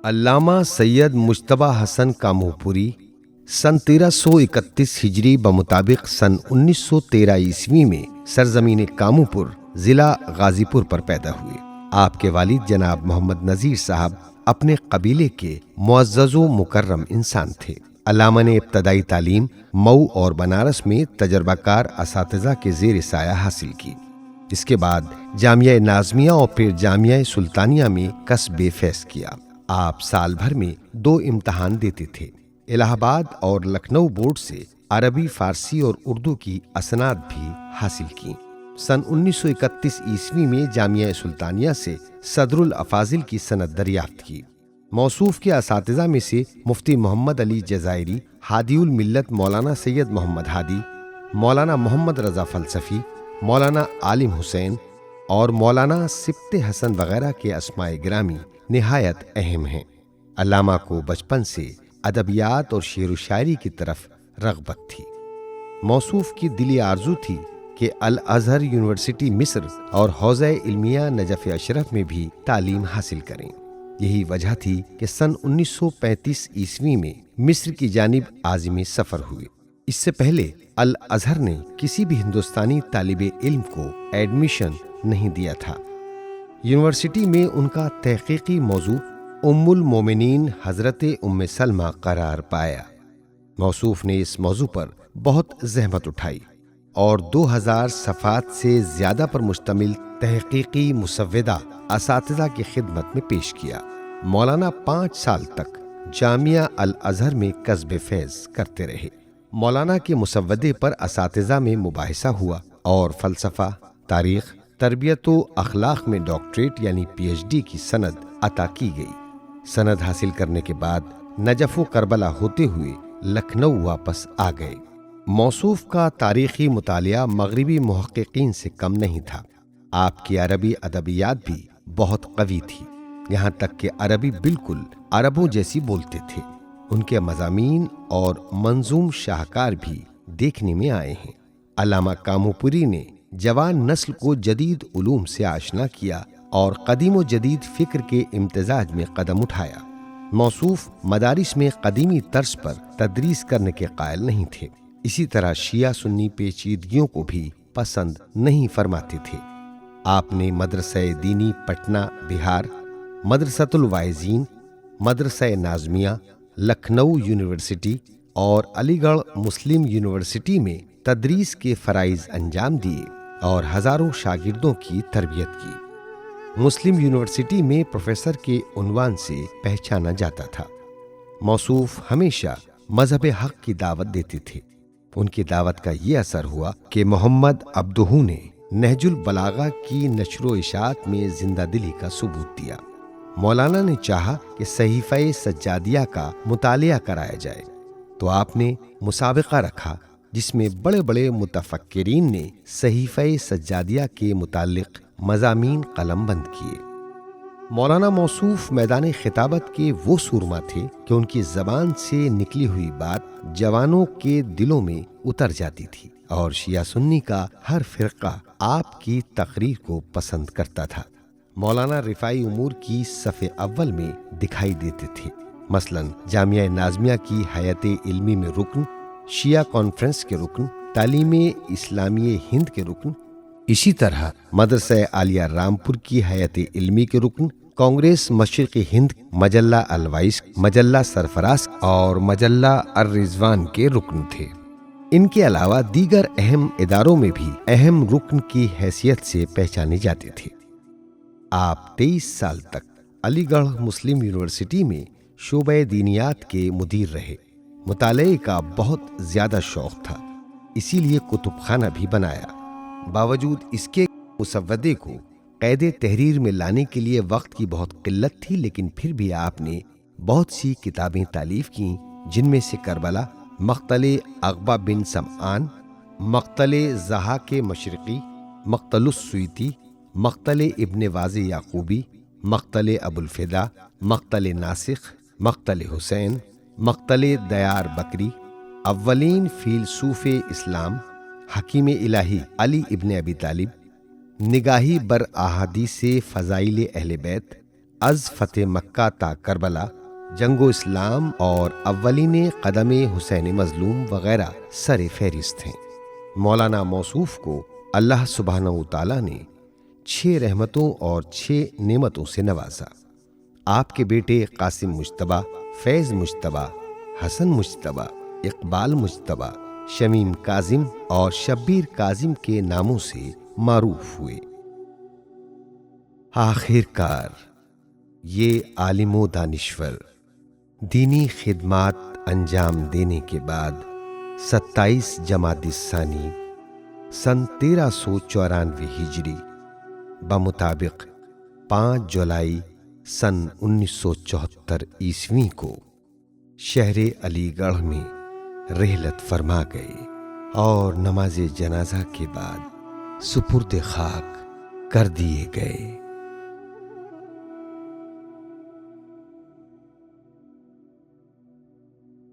علامہ سید مجتبی حسن کاموپوری سن 1331 ہجری بمطابق سن 1913 عیسوی میں سرزمین کاموپور ضلع غازی پور پر پیدا ہوئے۔ آپ کے والد جناب محمد نذیر صاحب اپنے قبیلے کے معزز و مکرم انسان تھے۔ علامہ نے ابتدائی تعلیم مئو اور بنارس میں تجربہ کار اساتذہ کے زیر سایہ حاصل کی۔ اس کے بعد جامعہ نازمیہ اور پھر جامعہ سلطانیہ میں کسب فیض کیا۔ آپ سال بھر میں 2 امتحان دیتے تھے۔ الہ آباد اور لکھنؤ بورڈ سے عربی، فارسی اور اردو کی اسناد بھی حاصل کی۔ سن 1931 عیسوی میں جامعہ سلطانیہ سے صدر الافاضل کی سند دریافت کی۔ موصوف کے اساتذہ میں سے مفتی محمد علی جزائری، ہادی الملت مولانا سید محمد ہادی، مولانا محمد رضا فلسفی، مولانا عالم حسین اور مولانا سبط حسن وغیرہ کے اسماء گرامی نہایت اہم ہیں۔ علامہ کو بچپن سے ادبیات اور شعر و شاعری کی طرف رغبت تھی۔ موصوف کی دلی آرزو تھی کہ الازہر یونیورسٹی مصر اور حوزہ علمیہ نجف اشرف میں بھی تعلیم حاصل کریں۔ یہی وجہ تھی کہ سن 1935 عیسوی میں مصر کی جانب عازم سفر ہوئے۔ اس سے پہلے الازہر نے کسی بھی ہندوستانی طالب علم کو ایڈمیشن نہیں دیا تھا۔ یونیورسٹی میں ان کا تحقیقی موضوع ام المومنین حضرت ام سلمہ قرار پایا۔ موصوف نے اس موضوع پر بہت زحمت اٹھائی اور 2000 صفحات سے زیادہ پر مشتمل تحقیقی مسودہ اساتذہ کی خدمت میں پیش کیا۔ مولانا 5 سال تک جامعہ الازہر میں کسب فیض کرتے رہے۔ مولانا کے مسودے پر اساتذہ میں مباحثہ ہوا اور فلسفہ، تاریخ، تربیت و اخلاق میں ڈاکٹریٹ یعنی پی ایچ ڈی کی سند عطا کی گئی۔ سند حاصل کرنے کے بعد نجف و کربلا ہوتے ہوئے لکھنؤ واپس آ گئے۔ موصوف کا تاریخی مطالعہ مغربی محققین سے کم نہیں تھا۔ آپ کی عربی ادبیات بھی بہت قوی تھی، یہاں تک کہ عربی بالکل عربوں جیسی بولتے تھے۔ ان کے مضامین اور منظوم شاہکار بھی دیکھنے میں آئے ہیں۔ علامہ کاموپوری نے جوان نسل کو جدید علوم سے آشنا کیا اور قدیم و جدید فکر کے امتزاج میں قدم اٹھایا۔ موصوف مدارس میں قدیمی طرز پر تدریس کرنے کے قائل نہیں تھے۔ اسی طرح شیعہ سنی پیچیدگیوں کو بھی پسند نہیں فرماتے تھے۔ آپ نے مدرسہ دینی پٹنہ بہار، مدرسۃ الواعظین، مدرسہ نازمیہ، لکھنؤ یونیورسٹی اور علی گڑھ مسلم یونیورسٹی میں تدریس کے فرائض انجام دیے اور ہزاروں شاگردوں کی تربیت کی۔ مسلم یونیورسٹی میں پروفیسر کے عنوان سے پہچانا جاتا تھا۔ موصوف ہمیشہ مذہب حق کی دعوت دیتے تھے۔ ان کی دعوت کا یہ اثر ہوا کہ محمد عبدہ نے نہج البلاغہ کی نشر و اشاعت میں زندہ دلی کا ثبوت دیا۔ مولانا نے چاہا کہ صحیفہ سجادیہ کا مطالعہ کرایا جائے، تو آپ نے مسابقہ رکھا جس میں بڑے بڑے متفکرین نے صحیفہ سجادیہ کے متعلق مضامین قلم بند کیے۔ مولانا موصوف میدان خطابت کے وہ سورما تھے کہ ان کی زبان سے نکلی ہوئی بات جوانوں کے دلوں میں اتر جاتی تھی اور شیعہ سنی کا ہر فرقہ آپ کی تقریر کو پسند کرتا تھا۔ مولانا رفاعی امور کی صف اول میں دکھائی دیتے تھے، مثلا جامعہ نازمیہ کی ہیئت علمی میں رکن، شیعہ کانفرنس کے رکن، تعلیم اسلامی ہند کے رکن، اسی طرح مدرسہ عالیہ رامپور کی ہیئت علمی کے رکن، کانگریس مشرقی ہند، مجلہ الوائس، مجلہ سرفراز اور مجلہ الرضوان کے رکن تھے۔ ان کے علاوہ دیگر اہم اداروں میں بھی اہم رکن کی حیثیت سے پہچانے جاتے تھے۔ آپ 23 سال تک علی گڑھ مسلم یونیورسٹی میں شعبہ دینیات کے مدیر رہے۔ مطالعے کا بہت زیادہ شوق تھا، اسی لیے کتب خانہ بھی بنایا۔ باوجود اس کے مسودے کو قید تحریر میں لانے کے لیے وقت کی بہت قلت تھی، لیکن پھر بھی آپ نے بہت سی کتابیں تالیف کیں، جن میں سے کربلا، مقتل عقبہ بن سمعان، مقتل ضحاک مشرقی، مقتل السیوطی، مقتل ابن واضح یعقوبی، مقتل ابوالفدا، مقتل ناسخ، مقتل حسین، مقتل دیار بکری، اولین فیلسوف اسلام، حکیم الہی علی ابن ابی طالب، نگاہی بر احادیث فضائل اہل بیت، از فتح مکہ تا کربلا، جنگ و اسلام اور اولین قدم حسین مظلوم وغیرہ سر فہرست ہیں۔ مولانا موصوف کو اللہ سبحانہ و تعالیٰ نے 6 رحمتوں اور 6 نعمتوں سے نوازا۔ آپ کے بیٹے قاسم مجتبیٰ، فیض مجتبیٰ، حسن مجتبیٰ، اقبال مجتبیٰ، شمیم کاظم اور شبیر کاظم کے ناموں سے معروف ہوئے۔ آخر کار یہ عالم و دانشور دینی خدمات انجام دینے کے بعد 27 جمادی الثانی سن 1394 ہجری بمطابق 5 جولائی سن 1974 عیسوی کو شہر علی گڑھ میں رحلت فرما گئے اور نماز جنازہ کے بعد سپرد خاک کر دیے گئے۔